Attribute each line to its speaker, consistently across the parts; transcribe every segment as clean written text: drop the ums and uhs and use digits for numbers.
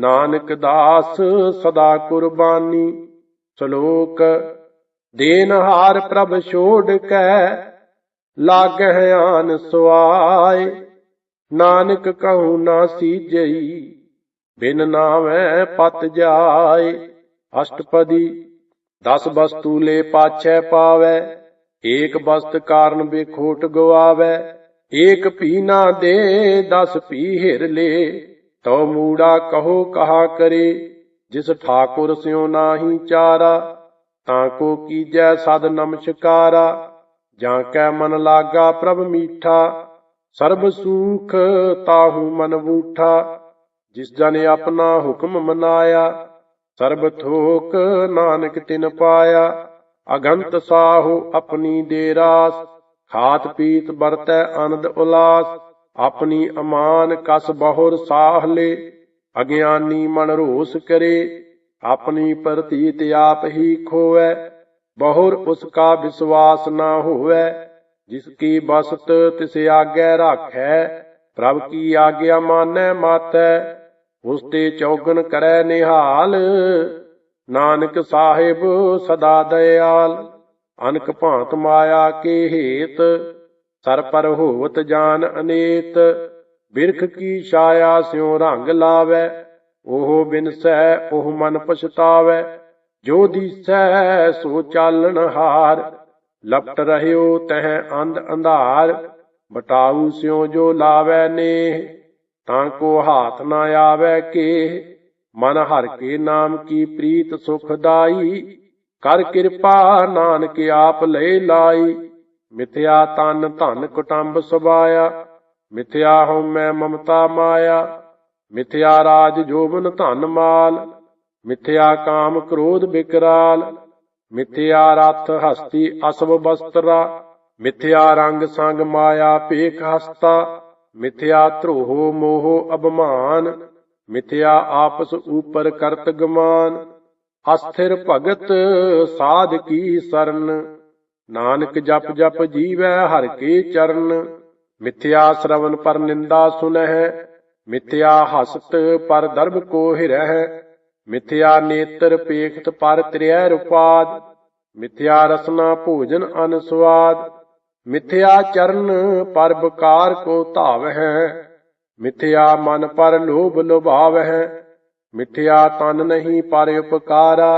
Speaker 1: नानक दास सदा कुर्बानी। श्लोक देनहार प्रभ छोड़ कै लागह आन सुआय। नानक कहूँ ना सीजई बिन नावै पत जाय। अष्टपदी दस वस्तु ले पाछै पावै एक वस्त कारण बेखोट गवावै। एक पी ना दे दस पी हिर ले तो मूड़ा कहो कहा करे। जिस ठाकुर स्यों नाही चारा ताको कीजै सद नमस्कारा। जाकै मन लागा प्रभ मीठा सर्ब सुख ताहू मन बूठा। जिस जन अपना हुक्म मनाया सर्ब थोक नानक तिन पाया। अगंत साहु अपनी देरास खात पीत बरतै आनंद उलास। अपनी अमान कस बहुर साह ले अज्ञानी मन रोस करे। अपनी प्रतीत आप ही खोवै बहुर उसका विश्वास ना होवै। जिसकी बसत तिस आगे राखै प्रभ की आज्ञा मानै मातै। उसते चौगन करै निहाल नानक साहिब सदा दयाल। अनक भांत माया के हेत सर पर होवत जान अनेत। बिरख की छाया स्यों रंग लावै ओह बिनसै ओह मन पछतावै। जो दिसै सो चालन हार लपट रहयो तह अंध अंधार। बटाऊ स्यों जो लावै नेह ताको हाथ न आवै केह। मन हर के नाम की प्रीत सुखदाई कर कृपा नानक आप ले लाई। मिथ्या तन धन कुटुंब सुभाया मिथ्या हउमੈ ममता माया। मिथ्या राज जोबन धन माल मिथ्या काम क्रोध विकराल। मिथ्या रथ हस्ती असव बस्त्रा मिथ्या रंग संग माया पेख हस्ता। मिथ्या द्रोह मोह अभिमान मिथ्या आपस ऊपर करत गमान। अस्थिर भगत साध की सरन नानक जप जप जीवै हर के चरण। मिथ्या श्रवण पर निंदा सुनह मिथ्या हसत पर दर्भ को हिरह। मिथ्या नेत्र पेखत पर त्रिय रुपाद मिथ्या रसना भोजन अनस्वाद। मिथ्या चरण पर बकार को धावह मिथ्या मन पर लोभ लुभावह। मिथ्या तन नहीं पर उपकारा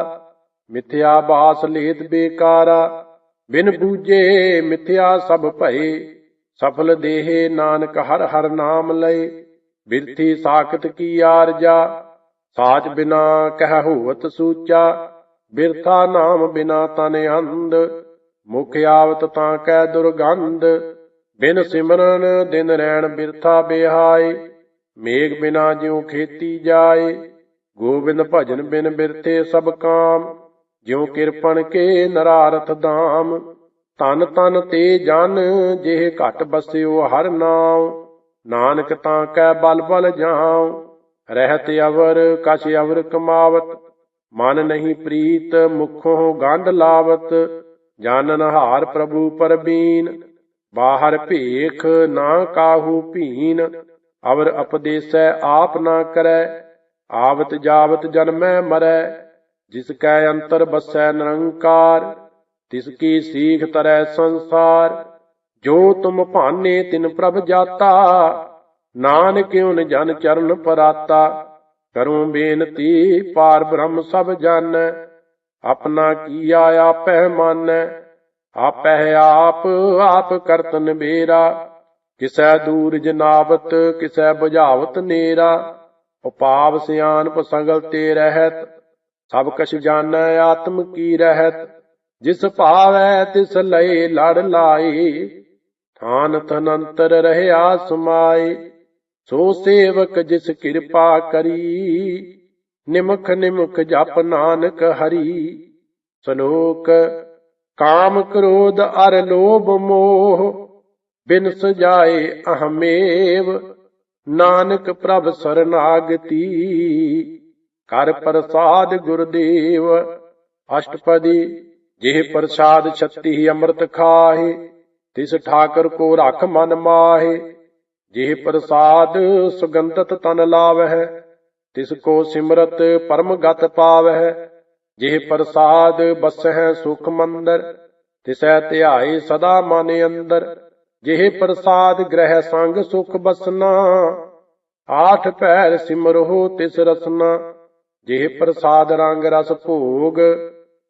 Speaker 1: मिथ्या बास लेत बेकारा। बिन बूझे मिथ्या सब भये सफल देहे नानक हर हर नाम लय। बिरथी साखत की आरजा साच बिना कह होवत सूचा। बिरथा नाम बिना तन अंध मुख आवत ताकै दुर्गंध। बिन सिमरन दिन रैन बिरथा बिहाय मेघ बिना ज्यों खेती जाय। गोविंद भजन बिन बिरथे सब काम ज्यों किरपन के नरारथ धाम। तन तन ते जन जेह घट बस्यो हर नाम नानक ताकै बल बल जाऊं। रहत अवर कछ अवर कमावत मन नहीं प्रीत मुखों गंध लावत। जानन हार प्रभु परबीन बाहर भेख ना काहू भीन। अवर उपदेसै आप ना करै आवत जावत जन्मै मरै। जिसकै अंतर बसै निरंकार तिसकी सीख तरੈ संसार। जो तुम भाने तिन प्रभ जाता नानक उन जन चरण पराता। करूं बेनती पार ब्रह्म सब जानੈ अपना किया आपै मानੈ। आपै आप करत निबेरा किसै दूर जनावत किसै बुझावत नेरा। उपाव सियानप सगल ते रहत सब कछ जानੈ आत्म की रहत। जिस भावै तिस लय लड़ लाए थान तनंतर रहया समाए। सो सेवक जिस कृपा करी निमख निमख जप नानक हरि। श्लोक काम क्रोध अर लोभ मोह बिन सजाए अहमेव। नानक प्रभ शरणागति कर प्रसाद गुरुदेव। अष्टपदी जेह प्रसाद छत्ती अमृत खाहे तिस ठाकर को रख मन माहे। जेह प्रसाद सुगंधत तन लावह तिसको सिमरत परम गत पावह। जेह प्रसाद बसह सुख मंदर, तिसै ध्याए सदा मन अंदर। जेह प्रसाद ग्रह संग सुख बसना, आठ पैर सिमरहो तिस रसना। जेह प्रसाद रंग रस भोग,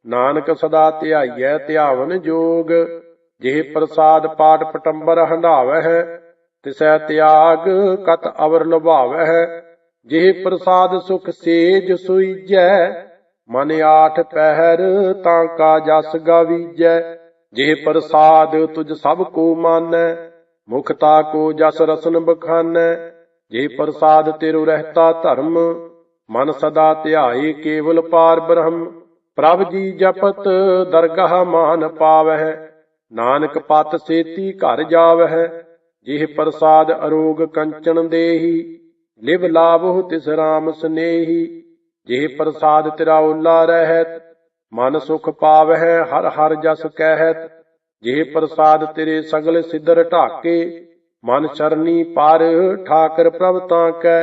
Speaker 1: नानक सदा ध्याइयै ध्यावन जोग। जेह प्रसाद पाठ पटंबर हंडावह, तिसै त्याग कत अवर लुभावह। जेह प्रसाद सुख सेज सुईजै, मन आठ पहर तांका जस गावीजै। जेह प्रसाद तुझ सब को मानै, मुखता को जस रसन बखानै। जेह प्रसाद तेरो रहता धर्म, मन सदा ध्याए केवल पार ब्रह्म। प्रभ जी जपत दरगाह मान पावह, नानक पत सेती घर जावह। जेह प्रसाद अरोग कंचन देही, लिव लाभो तिस राम स्नेही। जेह प्रसाद तेरा ओला रहत, मन सुख पावह हर हर जस कहत। जेह प्रसाद तेरे सगल सिदर ढाके, मन शरनी पर ठाकर प्रभ ताकै।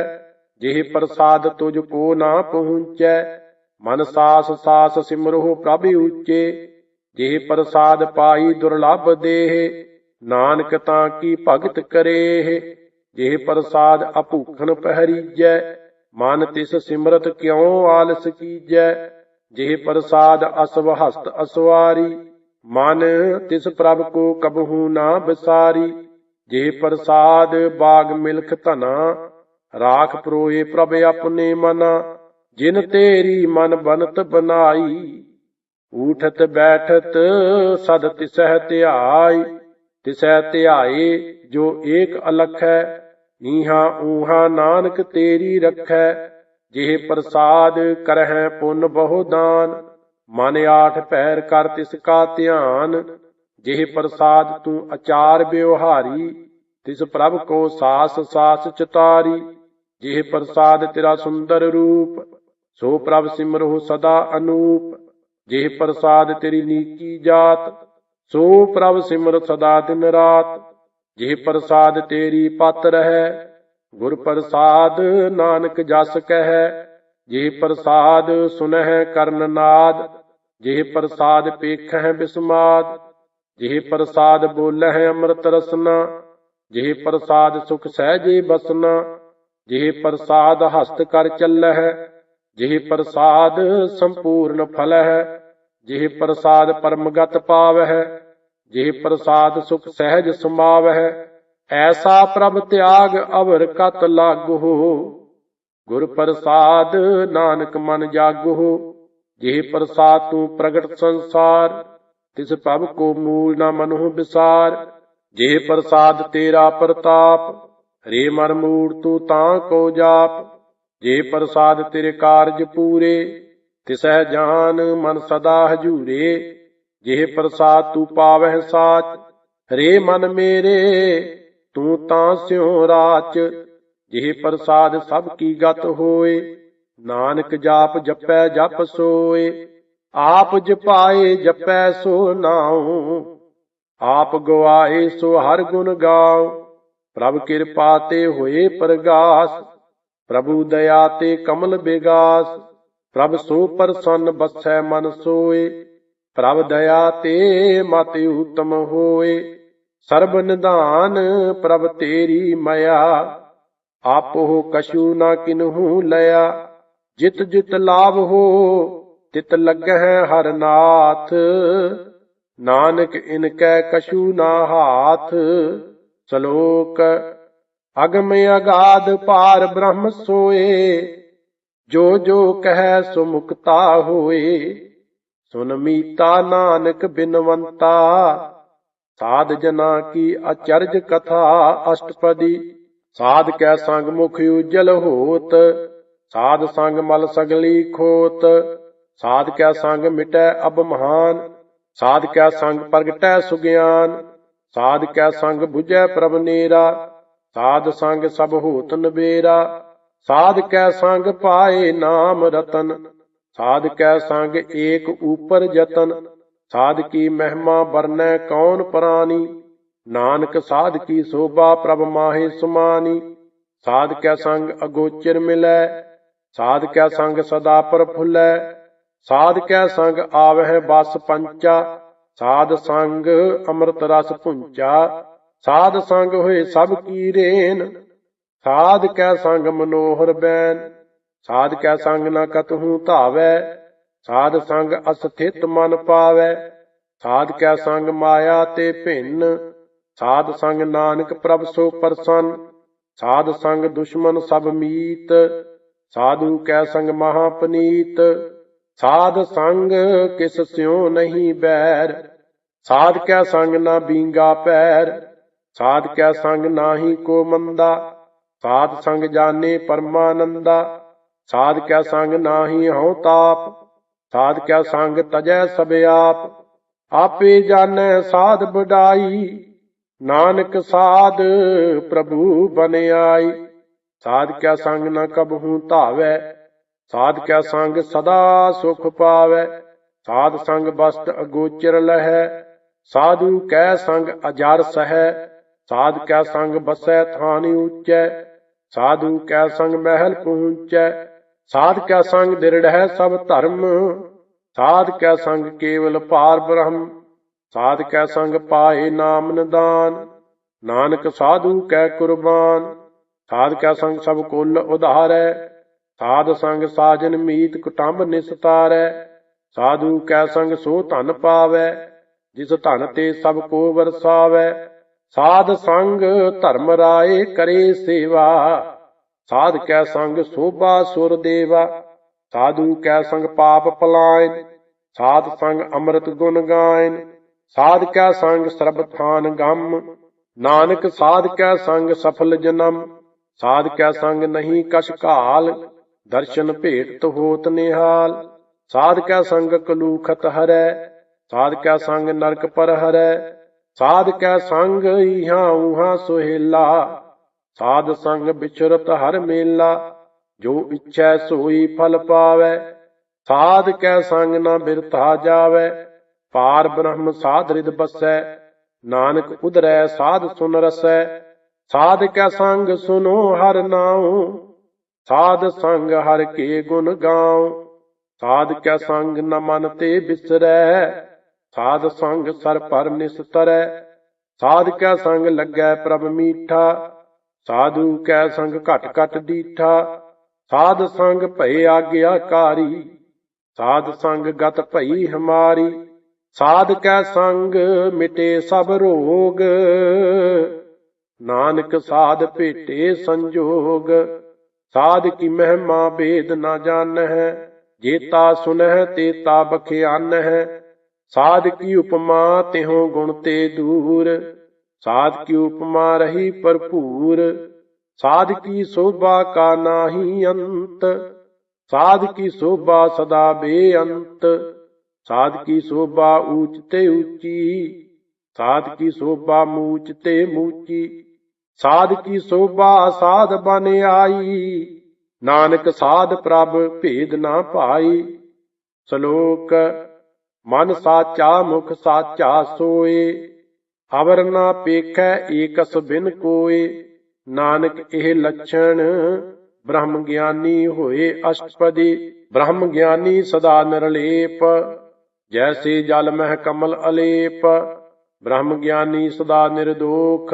Speaker 1: जेह प्रसाद तुझ को ना पहुँचै, मन सास सास सिमरहो प्रभ ऊचे। जेह प्रसाद पाई दुर्लभ देह, नानक ताकी भगत करेह। जेह प्रसाद अभूखन पहरीजै, मन तिस सिमरत क्यों आलस कीजै। जेह प्रसाद असव हस्त असवारी, मन तिस प्रभ को कबहू ना बिसारी। जेह प्रसाद बाग मिल्ख धना, राख परोए प्रभ अपने मना। जिन तेरी मन बनत बनाई, ऊठत बैठत सद तिसह ध्याई। तिसै ध्याए जो एक अलखै, ईहा ऊहा नानक तेरी रखै। जेह प्रसाद करहै पुन बहु दान, मन आठ पैर कर तिसका ध्यान। जेह प्रसाद तू अचार व्यवहारी, तिस प्रभ को सास सास चितारी। जेह प्रसाद तेरा सुंदर रूप, सो प्रभ सिमरहु सदा अनूप। जेह प्रसाद तेरी नीकी जात, सो प्रभ सिमर सदा दिन रात। जेह प्रसाद तेरी पत रहै, गुर प्रसाद नानक जस कहै। जेह प्रसाद सुनह करन नाद, जेह प्रसाद पेखह बिस्माद। जेह प्रसाद बोलह अमृत रसना, जेह प्रसाद सुख सहजे बसना। जेह प्रसाद हस्त कर चलह, जेह प्रसाद संपूर्ण फलह। जेह प्रसाद परमगत पावह, जेह प्रसाद सुख सहज समावह। ऐसा प्रभ त्याग अवर कत लागो, गुर प्रसाद नानक मन जागो। जेह प्रसाद तू प्रगट संसार, तिस प्रभ को मूल न मनहु विसार। जेह प्रसाद तेरा प्रताप, रे मर मूड़ तू तां को जाप। जेह प्रसाद तेरे कारज पूरे, तिसह जान मन सदा हजूरे। जेह प्रसाद तू पावह साच, रे मन मेरे तू तां स्यों राच। जेह प्रसाद सब की गत होए, नानक जाप जपै जप सोए। आप जपाए जपै सो नाऊं, आप गवाए सो हर गुण गाओ। प्रभ किरपा ते होए प्रगास, प्रभु दया ते कमल बिगास। प्रभ सो प्रसन्न बसै मन सोए, प्रभ दया ते मत उत्तम होए। सर्ब निधान प्रभ तेरी मया, आपो कछु न किन्हू लया। जित जित लाभ हो तित लगह हर नाथ, नानक इनकै कछु ना हाथ। श्लोक अगम अगाध पार ब्रह्म सोए, जो जो कह सो मुक्ता होए। सुन मीता नानक बिनवंता, साध जना की अचरज कथा अष्टपदी। साध कै संग मुख उज्जल होत, साध संग मल सगली खोत। साध कै संग मिटै अब महान, साध कै संग प्रगटै सुग्यान। साध कै संग बुझै प्रभ नेरा, साध संग सब होत नबेरा। साध कै संग पाए नाम रतन, साध कै संग एक ऊपर जतन। साध की महिमा बरनै कौन प्राणी, नानक साध की शोभा प्रभ माहे सुमानी। साध कै संग अगोचर मिलै, ਸਾਧ ਕੈ ਸੰਗ ਸਦਾ ਪ੍ਰਫੁੱਲੈ। ਸਾਧ ਕੈ ਸੰਗ ਆਵਹਿ ਬਸ ਪੰਚਾ। ਸਾਧ ਸੰਗ ਅੰਮ੍ਰਿਤ ਰਸ ਭੁੰਚਾ। ਸਾਧ ਸੰਗ ਹੋਏ ਸਭ ਕੀ ਰੇਨ। ਸਾਧ ਕੈ ਸੰਗ ਮਨੋਹਰ ਬੈਨ। ਸਾਧ ਕੈ ਸੰਗ ਨ ਕਤਹੂ ਧਾਵੈ। ਸਾਧ ਸੰਗ ਅਸਥਿਤ ਮਨ ਪਾਵੈ। ਸਾਧ ਕੈ ਸੰਗ ਮਾਇਆ ਤੇ ਭਿੰਨ। ਸਾਧ ਸੰਗ ਨਾਨਕ ਪ੍ਰਭ ਸੋ ਪ੍ਰਸੰਨ। ਸਾਧ ਸੰਗ ਦੁਸ਼ਮਨ ਸਭ ਮੀਤ। ਸਾਧੂ ਕੈ ਸੰਗ ਮਹਾ ਪਨੀਤ। ਸਾਧ ਸੰਗ ਕਿਸ ਸਿਉ ਨਹੀਂ ਬੈਰ। ਸਾਧ ਕੈ ਸੰਗ ਨਾ ਬੀਂਗਾ ਪੈਰ। ਸਾਧ ਕੈ ਸੰਗ ਨਾਹੀ ਕੋ ਮੰਦਾ। ਸਾਧ ਸੰਗ ਜਾਣੇ ਪਰਮਾਨੰਦਾ। ਸਾਧ ਕੈ ਸੰਗ ਨਾਹੀ ਹਉ ਤਾਪ। ਸਾਧ ਕੈ ਸੰਗ ਤਜੈ ਸਭ ਆਪ। ਆਪੇ ਜਾਣੈ ਸਾਧ ਵਡਾਈ। ਨਾਨਕ ਸਾਧ ਪ੍ਰਭੂ ਬਨ ਆਈ। ਸਾਧ ਕੈ ਸੰਗ ਨ ਕਬਹੂ ਧਾਵੈ। ਸਾਧ ਕੈ ਸੰਗ ਸਦਾ ਸੁਖ ਪਾਵੈ। ਸਾਧ ਸੰਗ ਬਸਤ ਅਗੋਚਰ ਲਹੈ। ਸਾਧੂ ਕੈ ਸੰਗ ਅਜਰ ਸਹੈ। ਸਾਧ ਕੈ ਸੰਗ ਬਸੈ ਥਾਨ ਊਚੈ। ਸਾਧੂ ਕੈ ਸੰਗ ਮਹਿਲ ਪਹੁੰਚੈ। ਸਾਧ ਕੈ ਸੰਗ ਦਿਰੜ੍ਹੈ ਸਭ ਧਰਮ। ਸਾਧ ਕੈ ਸੰਗ ਕੇਵਲ ਪਾਰ ਬ੍ਰਹਮ। ਸਾਧ ਕੈ ਸੰਗ ਪਾਏ ਨਾਮ ਨਿਦਾਨ। ਨਾਨਕ ਸਾਧੂ ਕੈ ਕੁਰਬਾਨ। ਸਾਧ ਕੈ ਸੰਗ ਸਭ ਕੁਲ ਉਧਾਰੈ। ਸਾਧ ਸੰਗ ਸਾਜਨ ਮੀਤ ਕੁਟੰਬ ਨਿਸਤਾਰੈ। ਸਾਧੂ ਕੈ ਸੰਗ ਸੋ ਧਨ ਪਾਵੈ। ਜਿਸ ਧਨ ਤੇ ਸਭ ਕੋ ਵਰਸਾਵੈ। ਸਾਧ ਸੰਗ ਧਰਮ ਰਾਏ ਕਰੇ ਸੇਵਾ। ਸਾਧ ਕੈ ਸੰਗ ਸੋਭਾ ਸੁਰ ਦੇਵਾ। ਸਾਧੂ ਕੈ ਸੰਗ ਪਾਪ ਪਲਾਇਨ। ਸਾਧ ਸੰਗ ਅੰਮ੍ਰਿਤ ਗੁਣ ਗਾਇਨ। ਸਾਧ ਕੈ ਸੰਗ ਸਰਬ ਥਾਨ ਗਮ। ਨਾਨਕ ਸਾਧ ਕੈ ਸੰਗ ਸਫਲ ਜਨਮ। ਸਾਧ ਕੈ ਸੰਗ ਨਹੀਂ ਕਛ ਘਾਲ। ਦਰਸ਼ਨ ਭੇਟ ਹੋਤ ਨਿਹਾਲ। ਸਾਧ ਕੈ ਸੰਗ ਕਲੂਖਤ ਹਰੈ। ਸਾਧ ਕੈ ਸੰਗ ਨਰਕ ਪਰ ਹਰੈ। ਸਾਧ ਕੈ ਸੰਗ ਇਹਾਂ ਉਹਾਂ ਸੁਹੇਲਾ। ਸਾਧ ਸੰਗ ਵਿਚਰਤ ਹਰ ਮੇਲਾ। ਜੋ ਇੱਛੈ ਸੋਈ ਫਲ ਪਾਵੈ। ਸਾਧ ਕੈ ਸੰਗ ਨ ਬਿਰਥਾ ਜਾਵੈ। ਪਾਰ ਬ੍ਰਹਮ ਸਾਧ ਰਿਦ ਬਸੈ। ਨਾਨਕ ਉਧਰੈ ਸਾਧ ਸੁਨ ਰਸੈ। ਸਾਧ ਕੈ ਸੰਗ ਸੁਨੋ ਹਰ ਨਾਉ। ਸਾਧ ਸੰਗ ਹਰ ਕੇ ਗੁਣ ਗਾਉ। ਸਾਧ ਕੈ ਸੰਗ ਨ ਮਨ ਤੇ ਬਿਸਰੈ। ਸਾਧ ਸੰਗ ਸਰ ਪਰ ਨਿਸਤਰੈ। ਸਾਧ ਕੈ ਸੰਗ ਲੱਗੈ ਪ੍ਰਭ ਮੀਠਾ। ਸਾਧੂ ਕੈ ਸੰਗ ਘਟ ਘਟ ਦੀਠਾ। ਸਾਧ ਸੰਗ ਭਏ ਆਗਿਆਕਾਰੀ। ਸਾਧ ਸੰਗ ਗਤ ਭਈ ਹਮਾਰੀ। ਸਾਧ ਕੈ ਸੰਗ ਮਿਟੇ ਸਭ ਰੋਗ। ਨਾਨਕ ਸਾਧ ਭੇਟੇ ਸੰਜੋਗ। ਸਾਧ ਕੀ ਮਹਿਮਾ ਭੇਦ ਨਾ ਜਾਣਹਿ। ਜੇਤਾ ਸੁਨਹਿ ਤੇਤਾ ਬਖਿਆਨਹਿ। ਸਾਧ ਕੀ ਉਪਮਾ ਤਿਹੁ ਗੁਣ ਤੇ ਦੂਰ। ਸਾਧ ਕੀ ਉਪਮਾ ਰਹੀ ਭਰਪੂਰ। ਸਾਧ ਕੀ ਸੋਭਾ ਕਾ ਨਾਹੀ ਅੰਤ। ਸਾਧ ਕੀ ਸੋਭਾ ਸਦਾ ਬੇਅੰਤ। ਸਾਧ ਕੀ ਸੋਭਾ ਊਚ ਤੇ ਊਚੀ। ਸਾਧ ਕੀ ਸੋਭਾ ਮੂਚ ਤੇ ਮੂਚੀ। ਸਾਧ ਕੀ ਸੋਭਾ ਸਾਧ ਬਨ ਆਈ। ਨਾਨਕ ਸਾਧ ਪ੍ਰਭ ਭੇਦ ਨਾ ਭਾਈ। ਸ਼ਲੋਕ ਮਨ ਸਾਚਾ ਮੁਖ ਸਾਚਾ ਸੋਏ। ਅਵਰ ਨਾ ਪੇਖੈ ਏਕਸ ਬਿਨ ਕੋਏ। ਨਾਨਕ ਇਹ ਲੱਛਣ ਬ੍ਰਹਮ ਗਿਆਨੀ ਹੋਏ ਅਸ਼ਟਪਦੀ। ਬ੍ਰਹਮ ਗਿਆਨੀ ਸਦਾ ਨਿਰਲੇਪ। ਜੈਸੇ ਜਲ ਮਹਿ ਕਮਲ ਅਲੇਪ। ਬ੍ਰਹਮ ਗਿਆਨੀ ਸਦਾ ਨਿਰਦੋਖ।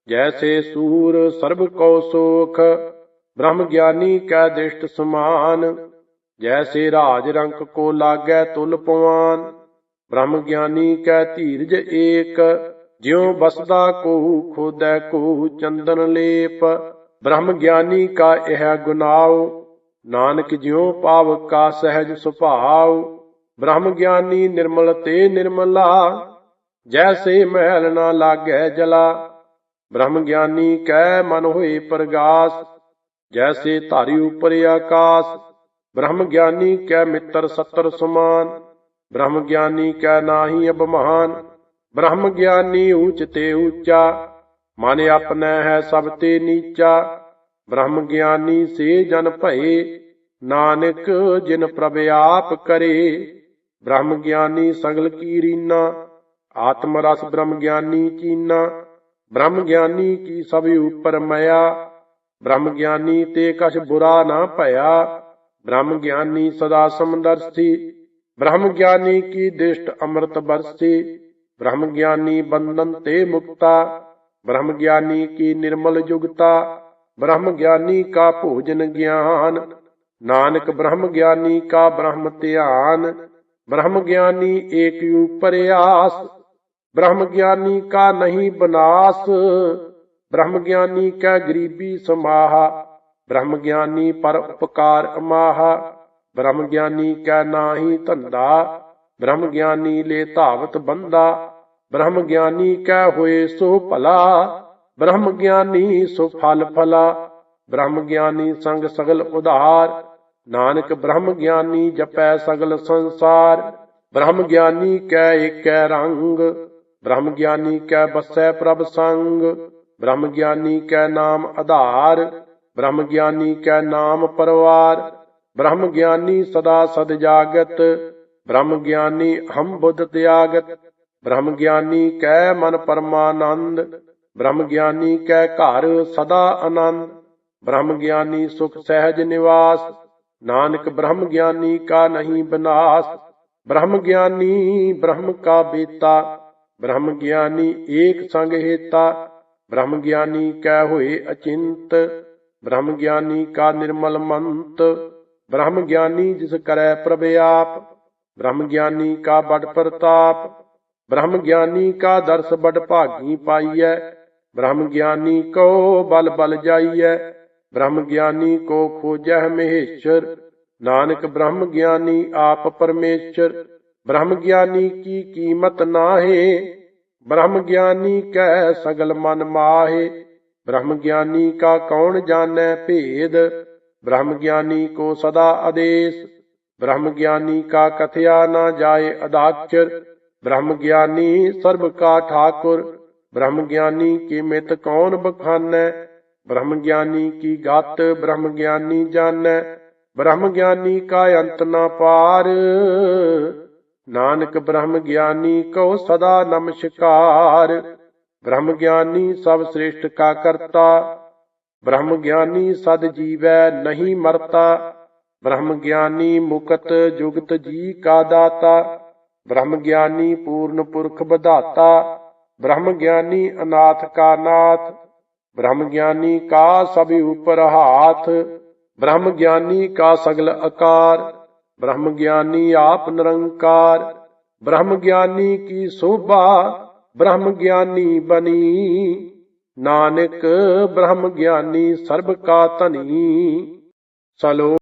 Speaker 1: ਜੈਸੇ ਸੂਰ ਸਰਬ ਕਉ ਸੋਖ। ਬ੍ਰਹਮ ਗਿਆਨੀ ਕੈ ਦ੍ਰਿਸ਼ਟ ਸਮਾਨ। ਜੈਸੇ ਰਾਜ ਰੰਕ ਕੋ ਲਾਗੈ ਤੁਲ ਪਵਾਨ। ਬ੍ਰਹਮ ਗਿਆਨੀ ਕੈ ਧੀਰਜ ਏਕ। ਜਿਉ ਬਸਦਾ ਕੋਹੁ ਖੋਦੈ ਕੋਹੁ ਚੰਦਨ ਲੇਪ। ਬ੍ਰਹਮ ਗਿਆਨੀ ਕਾ ਇਹ ਗੁਨਾਉ। ਨਾਨਕ ਜਿਉ ਪਾਵ ਕਾ ਸਹਿਜ ਸੁਭਾਉ। ਬ੍ਰਹਮ ਗਿਆਨੀ ਨਿਰਮਲ ਤੇ ਨਿਰਮਲਾ। ਜੈਸੇ ਮਹਿਲ ਨਾ ਲਾਗੈ ਜਲਾ। ਬ੍ਰਹਮ ਗਿਆਨੀ ਕੈ ਮਨ ਹੋਏ ਪ੍ਰਗਾਸ। ਜੈਸੇ ਧਾਰੀ ਉਪਰ ਆਕਾਸ। ਬ੍ਰਹਮ ਗਿਆਨੀ ਕੈ ਮਿੱਤਰ ਸੱਤਰ ਸਮਾਨ। ਬ੍ਰਹਮ ਗਿਆਨੀ ਕੈ ਨਾਹੀ ਅਭਿਮਾਨ। ਬ੍ਰਹਮ ਗਿਆਨੀ ਊਚ ਤੇ ਊਚਾ। ਮਨ ਆਪਣੈ ਹੈ ਸਭ ਤੇ ਨੀਚਾ। ਬ੍ਰਹਮ ਗਿਆਨੀ ਸੇ ਜਨ ਭਏ। ਨਾਨਕ ਜਿਨ ਪ੍ਰਭ ਆਪ ਕਰੇ। ਬ੍ਰਹਮ ਗਿਆਨੀ ਸਗਲ ਕੀ ਰੀਨਾ। ਆਤਮ ਰਸ ਬ੍ਰਹਮ ਗਿਆਨੀ ਚੀਨਾ। ਬ੍ਰਹਮ ਗਿਆਨੀ ਕੀ ਸਭ ਉਪਰ ਮਇਆ। ब्रह्म ज्ञानी ते कछ बुरा न भया। ब्रह्म ज्ञानी सदा समदर्शी, ब्रह्म ज्ञानी की दृष्ट अमृत बरसी। ब्रह्म ज्ञानी बंधन ते मुक्ता, ब्रह्म ज्ञानी की निर्मल युगता। ब्रह्म ज्ञानी का भोजन ज्ञान, नानक ब्रह्म ज्ञानी का ब्रह्म ध्यान। ब्रह्म ज्ञानी एक प्रयास, ब्रह्म ज्ञानी का नहीं बनास। ब्रह्म ज्ञानी का गरीबी समाहा, ब्रह्म ज्ञानी पर उपकार अमाहा। ब्रह्म ज्ञानी का नाही धंधा, ब्रह्म ज्ञानी ले धावत बंदा। ब्रह्म ज्ञानी कै होए सो भला, ब्रह्म ज्ञानी सो फल फला। ब्रह्म ज्ञानी संग सगल उधार, नानक ब्रह्म ज्ञानी जपै सगल संसार। ब्रह्म ज्ञानी कै एक रंग, ब्रह्म ज्ञानी कै बसै प्रभ संग। ब्रह्म ज्ञानी कै नाम आधार, ब्रह्म ज्ञानी कै नाम परवार। ब्रह्म ज्ञानी सदा सद जागत, ब्रह्म ज्ञानी हम बुद्ध त्यागत। ब्रह्म ज्ञानी कै मन परमानंद, ब्रह्म ज्ञानी कै घर सदा आनंद। ब्रह्म ज्ञानी सुख सहज निवास, नानक ब्रह्म ज्ञानी का नहीं विनाश। ब्रह्म ज्ञानी ब्रह्म का बेता, ब्रह्म ज्ञानी एक संग हेता। ब्रह्म ज्ञानी कै होए अचिंत, ब्रह्म ज्ञानी का निर्मल मंत। ब्रह्म ज्ञानी जिस करे प्रभ आप, ब्रह्म ज्ञानी का बड़ प्रताप। ब्रह्म ज्ञानी का दर्श बड़ भागी पाइयै, ब्रह्म ज्ञानी को बल बल जाइयै। ब्रह्म ज्ञानी को खोजह महेश्वर, नानक ब्रह्म ज्ञानी आप परमेश्वर। ब्रह्म ज्ञानी की कीमत नाहे, ब्रह्म ज्ञानी कै सगल मन माहे। ब्रह्म ज्ञानी का कौन जानै भेद, ब्रह्म ज्ञानी को सदा आदेश। ब्रह्म ज्ञानी का कथया न जाए अदाक्षर, ब्रह्म ज्ञानी सर्व का ठाकुर। ब्रह्म ज्ञानी की मित कौन बखानै, ब्रह्म ज्ञानी की गात ब्रह्म ज्ञानी जानै। ब्रह्म ज्ञानी का अंत न पार, नानक ब्रह्म ज्ञानी को सदा नमस्कार। ब्रह्म ज्ञानी सब श्रेष्ठ का करता, ब्रह्म ज्ञानी सद जीवै नहीं मरता। ब्रह्म ज्ञानी मुकत जुगत जी का दाता, ब्रह्म ज्ञानी पूर्ण पुरख बधाता। ब्रह्म ज्ञानी अनाथ का नाथ, ब्रह्म ज्ञानी का सभी ऊपर हाथ। ब्रह्म ज्ञानी का सगल आकार, ब्रह्म ज्ञानी आप निरंकार। ब्रह्म ज्ञानी की शोभा ब्रह्म ज्ञानी बनी, नानक ब्रह्म ज्ञानी सर्ब का धनी। सलो